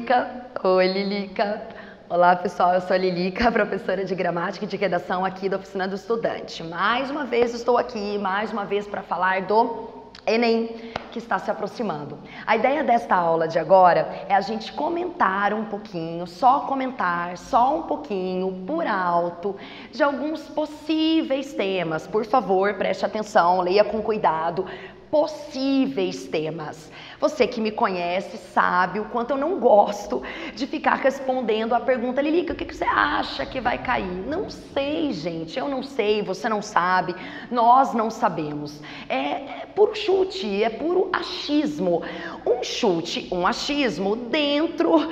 Lilica. Oi, Lilica. Olá, pessoal, eu sou a Lilica, professora de gramática e de redação aqui da Oficina do Estudante. Mais uma vez estou aqui, mais uma vez para falar do Enem, que está se aproximando. A ideia desta aula de agora é a gente comentar um pouquinho, só comentar, só um pouquinho, por alto, de alguns possíveis temas. Por favor, preste atenção, leia com cuidado. Possíveis temas. Você que me conhece sabe o quanto eu não gosto de ficar respondendo a pergunta: Lilica, o que você acha que vai cair? Não sei, gente, eu não sei, você não sabe, nós não sabemos. É puro chute, é puro achismo. Um chute, um achismo dentro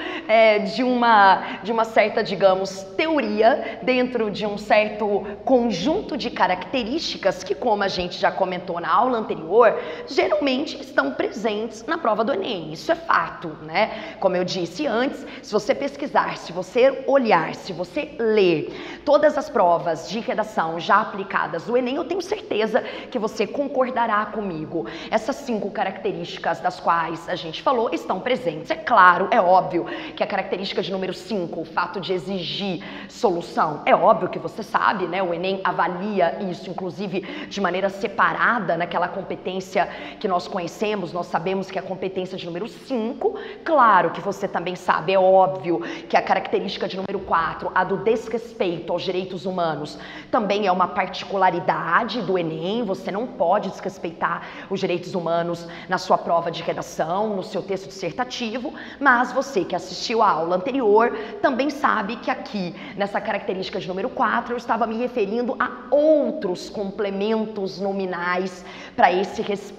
de uma certa, digamos, teoria, dentro de um certo conjunto de características que, como a gente já comentou na aula anterior, geralmente estão presentes na prova do Enem. Isso é fato, né? Como eu disse antes, se você pesquisar, se você olhar, se você ler todas as provas de redação já aplicadas do Enem, eu tenho certeza que você concordará comigo. Essas 5 características das quais a gente falou estão presentes. É claro, é óbvio que a característica de número 5, o fato de exigir solução, é óbvio que você sabe, né? O Enem avalia isso, inclusive, de maneira separada naquela competência que nós conhecemos, nós sabemos que é a competência de número 5, claro que você também sabe, é óbvio que a característica de número 4, a do desrespeito aos direitos humanos, também é uma particularidade do Enem, você não pode desrespeitar os direitos humanos na sua prova de redação, no seu texto dissertativo, mas você que assistiu à aula anterior também sabe que aqui, nessa característica de número 4, eu estava me referindo a outros complementos nominais para esse respeito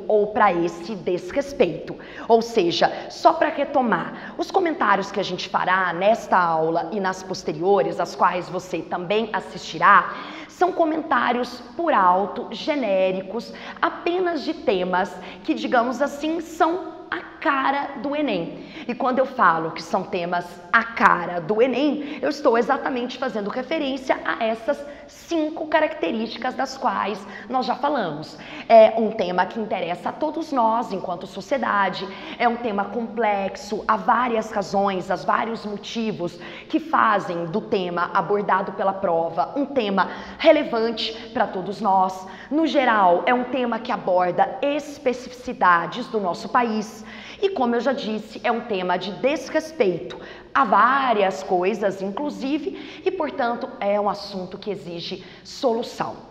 ou para esse desrespeito. Ou seja, só para retomar, os comentários que a gente fará nesta aula e nas posteriores, as quais você também assistirá, são comentários por alto, genéricos, apenas de temas que, digamos assim, são a cara do Enem. E quando eu falo que são temas a cara do Enem, eu estou exatamente fazendo referência a essas 5 características das quais nós já falamos. É um tema que interessa a todos nós enquanto sociedade, é um tema complexo, há várias razões, há vários motivos que fazem do tema abordado pela prova um tema relevante para todos nós. No geral, é um tema que aborda especificidades do nosso país e, como eu já disse, é um tema de desrespeito a várias coisas, inclusive, e, portanto, é um assunto que exige solução.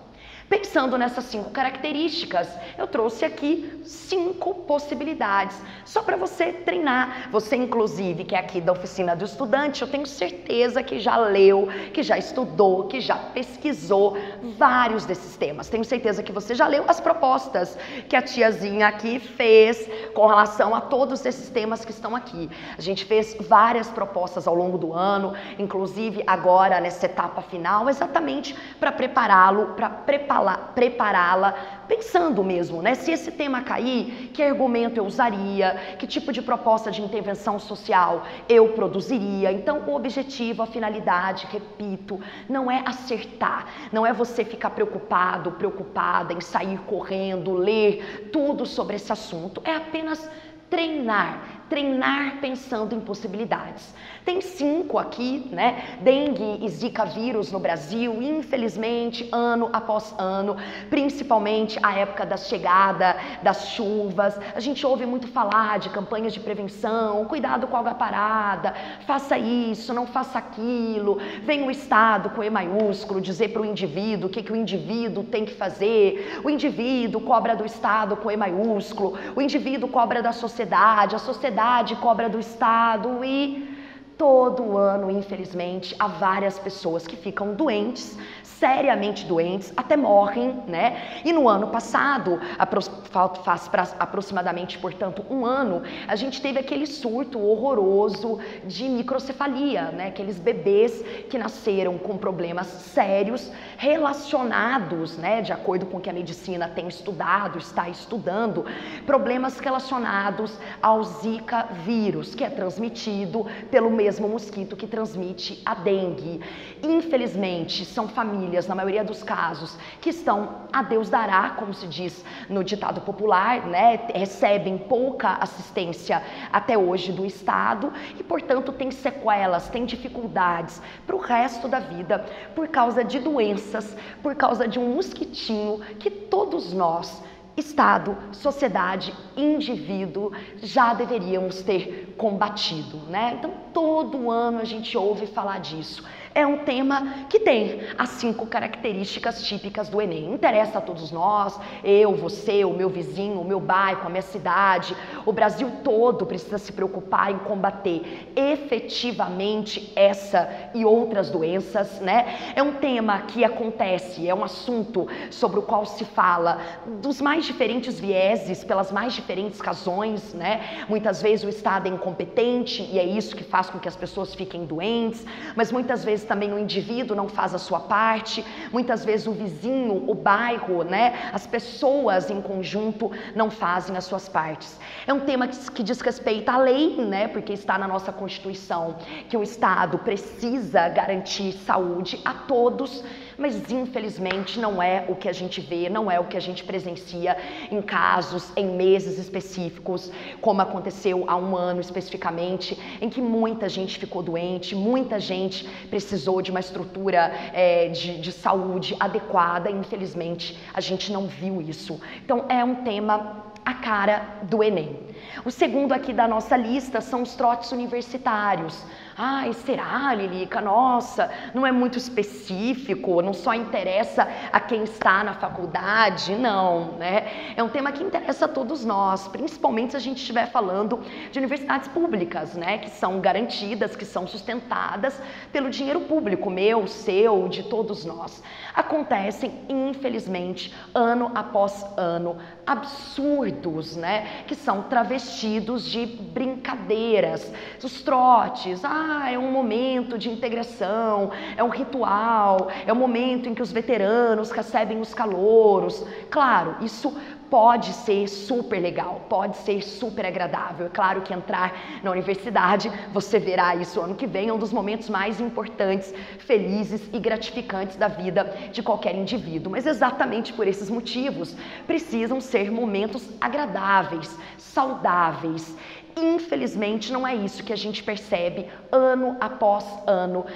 Pensando nessas 5 características, eu trouxe aqui 5 possibilidades, só para você treinar. Você, inclusive, que é aqui da Oficina do Estudante, eu tenho certeza que já leu, que já estudou, que já pesquisou vários desses temas. Tenho certeza que você já leu as propostas que a tiazinha aqui fez com relação a todos esses temas que estão aqui. A gente fez várias propostas ao longo do ano, inclusive agora nessa etapa final, exatamente para prepará-lo, para prepará-la, pensando mesmo, né? Se esse tema cair, que argumento eu usaria, que tipo de proposta de intervenção social eu produziria. Então, o objetivo, a finalidade, repito, não é acertar, não é você ficar preocupado, preocupada em sair correndo, ler tudo sobre esse assunto, é apenas treinar pensando em possibilidades. Tem 5 aqui, né? Dengue e Zika vírus no Brasil, infelizmente, ano após ano, principalmente a época da chegada das chuvas. A gente ouve muito falar de campanhas de prevenção, cuidado com a água parada, faça isso, não faça aquilo. Vem o Estado com E maiúsculo dizer para o indivíduo o que o indivíduo tem que fazer. O indivíduo cobra do Estado com E maiúsculo, o indivíduo cobra da sociedade, a sociedade cobra do Estado e todo ano, infelizmente, há várias pessoas que ficam doentes, seriamente doentes, até morrem, né? E no ano passado, faz aproximadamente, portanto, um ano, a gente teve aquele surto horroroso de microcefalia, né? Aqueles bebês que nasceram com problemas sérios relacionados, né? De acordo com o que a medicina tem estudado, está estudando, problemas relacionados ao Zika vírus, que é transmitido pelo mesmo mesmo mosquito que transmite a dengue. Infelizmente, são famílias, na maioria dos casos, que estão a Deus dará, como se diz no ditado popular, né? Recebem pouca assistência até hoje do Estado e, portanto, têm sequelas, têm dificuldades para o resto da vida por causa de doenças, por causa de um mosquitinho que todos nós, Estado, sociedade, indivíduo, já deveríamos ter combatido, né? Então, todo ano a gente ouve falar disso. É um tema que tem as 5 características típicas do Enem. Interessa a todos nós, eu, você, o meu vizinho, o meu bairro, a minha cidade. O Brasil todo precisa se preocupar em combater efetivamente essa e outras doenças, né? É um tema que acontece, é um assunto sobre o qual se fala dos mais diferentes vieses, pelas mais diferentes razões, né? Muitas vezes o Estado é incompetente e é isso que faz com que as pessoas fiquem doentes, mas muitas vezes também o indivíduo não faz a sua parte, muitas vezes o vizinho, o bairro, né? As pessoas em conjunto não fazem as suas partes. É um tema que diz respeito à lei, né? Porque está na nossa Constituição que o Estado precisa garantir saúde a todos, mas infelizmente não é o que a gente vê, não é o que a gente presencia em casos, em meses específicos, como aconteceu há um ano especificamente, em que muita gente ficou doente, muita gente precisou de uma estrutura de saúde adequada e infelizmente a gente não viu isso. Então é um tema a cara do Enem. O segundo aqui da nossa lista são os trotes universitários. Ai, será, Lilica? Nossa, não é muito específico, não só interessa a quem está na faculdade, não, né? É um tema que interessa a todos nós, principalmente se a gente estiver falando de universidades públicas, né? Que são garantidas, que são sustentadas pelo dinheiro público, meu, seu, de todos nós. Acontecem, infelizmente, ano após ano, absurdos, né? Que são travestidos de brincadeiras, os trotes, é um momento de integração, é um ritual, é um momento em que os veteranos recebem os calouros. Claro, isso pode ser super legal, pode ser super agradável. É claro que entrar na universidade, você verá isso ano que vem, é um dos momentos mais importantes, felizes e gratificantes da vida de qualquer indivíduo. Mas exatamente por esses motivos, precisam ser momentos agradáveis, saudáveis. Infelizmente, não é isso que a gente percebe ano após ano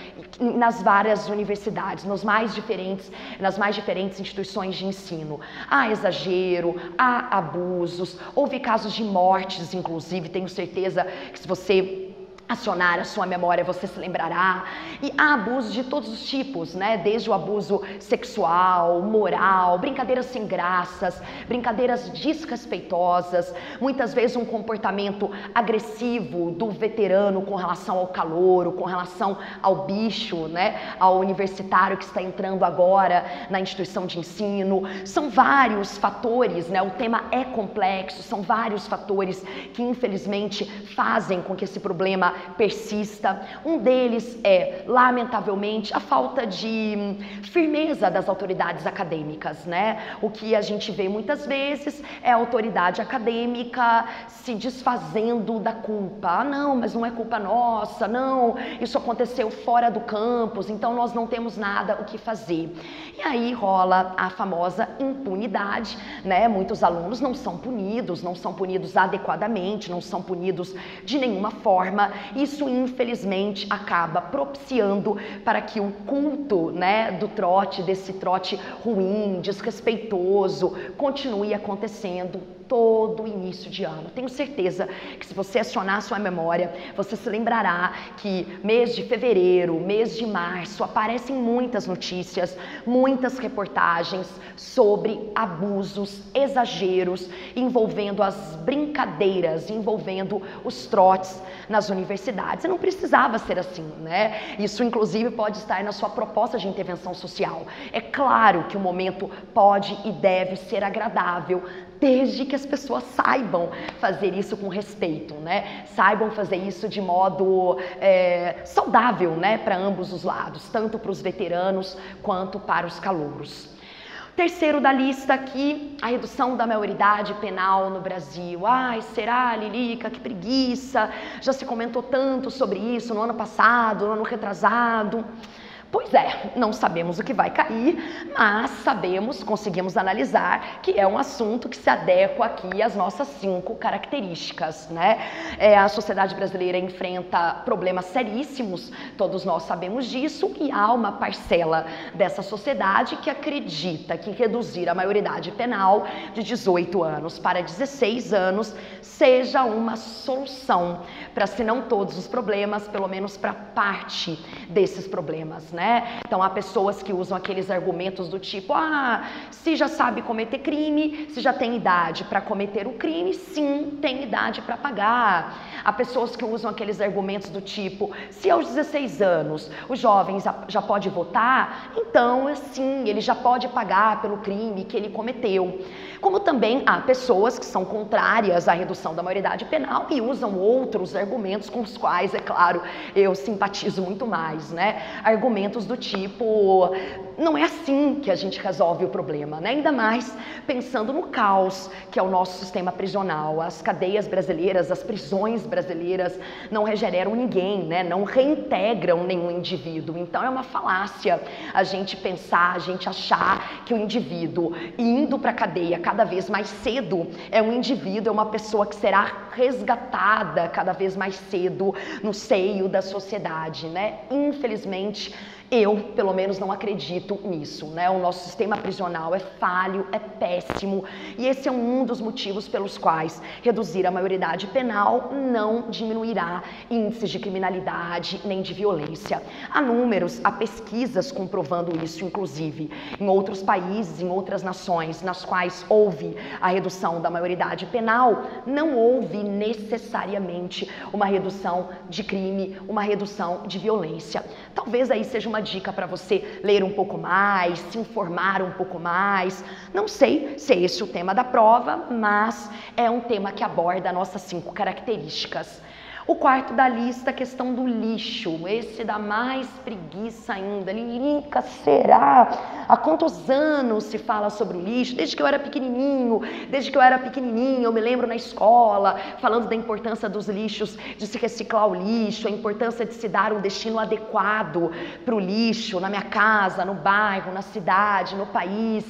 nas várias universidades, nas mais diferentes instituições de ensino. Há exagero, há abusos, houve casos de mortes, inclusive, tenho certeza que se você acionar a sua memória, você se lembrará. E há abusos de todos os tipos, né? Desde o abuso sexual, moral, brincadeiras sem graças, brincadeiras desrespeitosas, muitas vezes um comportamento agressivo do veterano com relação ao calouro, com relação ao bicho, né? Ao universitário que está entrando agora na instituição de ensino. São vários fatores, né? O tema é complexo, são vários fatores que infelizmente fazem com que esse problema persista. Um deles é, lamentavelmente, a falta de firmeza das autoridades acadêmicas, né? O que a gente vê muitas vezes é a autoridade acadêmica se desfazendo da culpa. Ah, não, mas não é culpa nossa, não, isso aconteceu fora do campus, então nós não temos nada o que fazer. E aí rola a famosa impunidade, né? Muitos alunos não são punidos adequadamente, não são punidos de nenhuma forma. Isso, infelizmente, acaba propiciando para que o culto, né, do trote, desse trote ruim, desrespeitoso, continue acontecendo todo início de ano. Tenho certeza que se você acionar a sua memória, você se lembrará que mês de fevereiro, mês de março, aparecem muitas notícias, muitas reportagens sobre abusos, exageros, envolvendo as brincadeiras, envolvendo os trotes nas universidades. E não precisava ser assim, né? Isso, inclusive, pode estar na sua proposta de intervenção social. É claro que o momento pode e deve ser agradável, desde que as pessoas saibam fazer isso com respeito, né? Saibam fazer isso de modo saudável, né? Para ambos os lados, tanto para os veteranos quanto para os calouros. Terceiro da lista aqui, a redução da maioridade penal no Brasil. Ai, será, Lilica? Que preguiça! Já se comentou tanto sobre isso no ano passado, no ano retrasado. Pois é, não sabemos o que vai cair, mas sabemos, conseguimos analisar que é um assunto que se adequa aqui às nossas 5 características, né? A sociedade brasileira enfrenta problemas seríssimos, todos nós sabemos disso, e há uma parcela dessa sociedade que acredita que reduzir a maioridade penal de 18 anos para 16 anos seja uma solução para, se não todos os problemas, pelo menos para parte desses problemas, né? Então há pessoas que usam aqueles argumentos do tipo, se já sabe cometer crime, se já tem idade para cometer o crime, sim, tem idade para pagar. Há pessoas que usam aqueles argumentos do tipo, se aos 16 anos o jovem já pode votar, então sim, ele já pode pagar pelo crime que ele cometeu. Como também há pessoas que são contrárias à redução da maioridade penal e usam outros argumentos com os quais, é claro, eu simpatizo muito mais, né? Argumentos do tipo, não é assim que a gente resolve o problema, né? Ainda mais pensando no caos que é o nosso sistema prisional. As cadeias brasileiras, as prisões brasileiras não regeneram ninguém, né? Não reintegram nenhum indivíduo. Então é uma falácia a gente pensar, a gente achar que o indivíduo indo para a cadeia cada vez mais cedo é um indivíduo, é uma pessoa que será resgatada cada vez mais cedo no seio da sociedade, né? Infelizmente, eu, pelo menos, não acredito nisso, né? O nosso sistema prisional é falho, é péssimo, e esse é um dos motivos pelos quais reduzir a maioridade penal não diminuirá índices de criminalidade nem de violência. Há números, há pesquisas comprovando isso, inclusive, em outros países, em outras nações, nas quais houve a redução da maioridade penal, não houve necessariamente uma redução de crime, uma redução de violência. Talvez aí seja uma dica para você ler um pouco mais, se informar um pouco mais. Não sei se é esse o tema da prova, mas é um tema que aborda nossas 5 características. O quarto da lista, a questão do lixo. Esse dá mais preguiça ainda. Lilica, será? Há quantos anos se fala sobre o lixo? Desde que eu era pequenininho, eu me lembro na escola, falando da importância dos lixos, de se reciclar o lixo, a importância de se dar um destino adequado para o lixo, na minha casa, no bairro, na cidade, no país.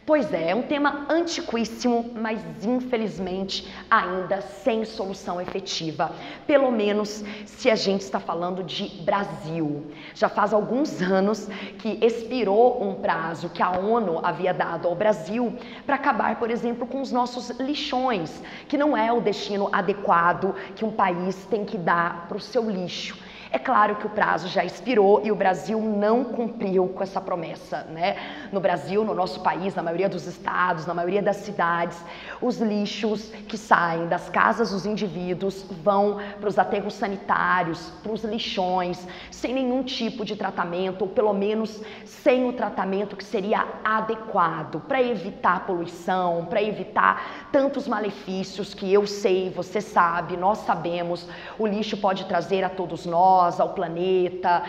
Pois é um tema antiquíssimo, mas infelizmente ainda sem solução efetiva. Pelo menos se a gente está falando de Brasil. Já faz alguns anos que expirou um prazo que a ONU havia dado ao Brasil para acabar, por exemplo, com os nossos lixões, que não é o destino adequado que um país tem que dar para o seu lixo. É claro que o prazo já expirou e o Brasil não cumpriu com essa promessa, né? No Brasil, no nosso país, na maioria dos estados, na maioria das cidades, os lixos que saem das casas dos indivíduos vão para os aterros sanitários, para os lixões, sem nenhum tipo de tratamento, ou pelo menos sem o tratamento que seria adequado, para evitar poluição, para evitar tantos malefícios que eu sei, você sabe, nós sabemos, o lixo pode trazer a todos nós, ao planeta,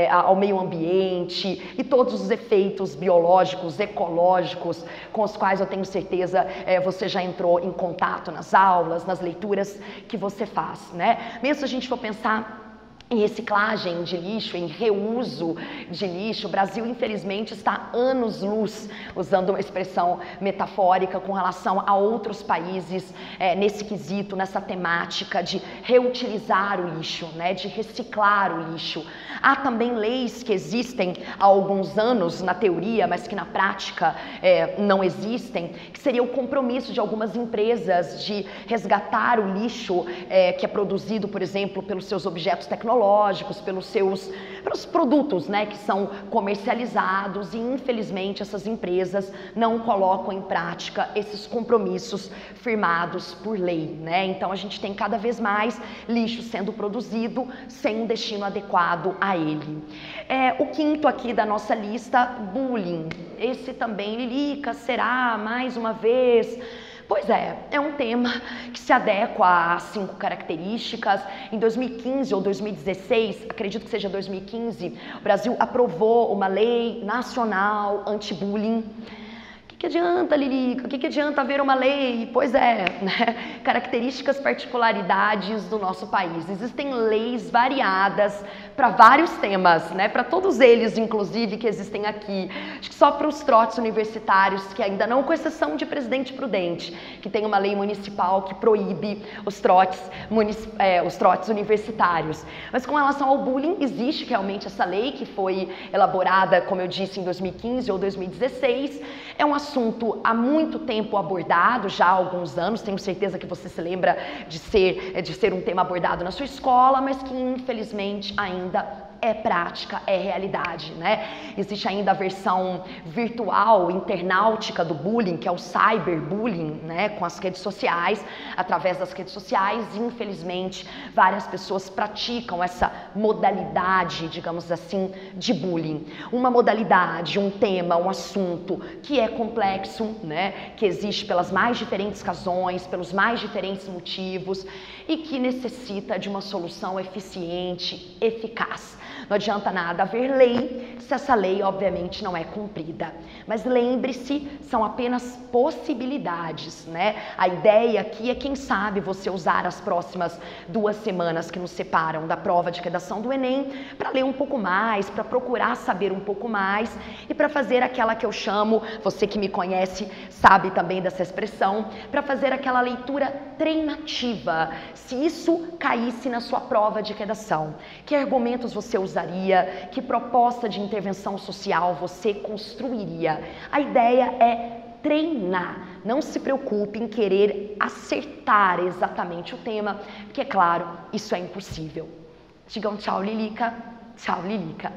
ao meio ambiente e todos os efeitos biológicos, ecológicos com os quais eu tenho certeza você já entrou em contato nas aulas, nas leituras que você faz, né? Mesmo se a gente for pensar em reciclagem de lixo, em reuso de lixo, o Brasil infelizmente está anos-luz, usando uma expressão metafórica com relação a outros países nesse quesito, nessa temática de reutilizar o lixo, né, de reciclar o lixo. Há também leis que existem há alguns anos na teoria, mas que na prática não existem, que seria o compromisso de algumas empresas de resgatar o lixo que é produzido, por exemplo, pelos seus objetos tecnológicos, pelos produtos, né, que são comercializados, e infelizmente essas empresas não colocam em prática esses compromissos firmados por lei, né? Então a gente tem cada vez mais lixo sendo produzido sem um destino adequado a ele. O quinto aqui da nossa lista, bullying. Esse também, Lilica, será mais uma vez? Pois é um tema que se adequa às 5 características. Em 2015 ou 2016, acredito que seja 2015, o Brasil aprovou uma lei nacional anti-bullying. que adianta, Lilica? O que adianta haver uma lei? Pois é, né? Características, particularidades do nosso país. Existem leis variadas para vários temas, né? Para todos eles, inclusive, que existem aqui. Acho que só para os trotes universitários, que ainda não, com exceção de Presidente Prudente, que tem uma lei municipal que proíbe os trotes universitários. Mas com relação ao bullying, existe realmente essa lei que foi elaborada, como eu disse, em 2015 ou 2016. É um assunto há muito tempo abordado, já há alguns anos, tenho certeza que você se lembra de ser um tema abordado na sua escola, mas que infelizmente ainda é prática, é realidade, né? Existe ainda a versão virtual, internautica do bullying, que é o cyberbullying, né? Com as redes sociais, através das redes sociais, e infelizmente várias pessoas praticam essa modalidade, digamos assim, de bullying. Uma modalidade, um tema, um assunto que é complexo, né? Que existe pelas mais diferentes razões, pelos mais diferentes motivos e que necessita de uma solução eficiente, eficaz. Não adianta nada haver lei se essa lei, obviamente, não é cumprida. Mas lembre-se, são apenas possibilidades, né? A ideia aqui é, quem sabe, você usar as próximas 2 semanas que nos separam da prova de redação do Enem para ler um pouco mais, para procurar saber um pouco mais e para fazer aquela que eu chamo, você que me conhece sabe também dessa expressão, para fazer aquela leitura treinativa, se isso caísse na sua prova de redação. Que argumentos você usaria? Que proposta de intervenção social você construiria? A ideia é treinar. Não se preocupe em querer acertar exatamente o tema, porque, é claro, isso é impossível. Digam tchau, Lilica. Tchau, Lilica.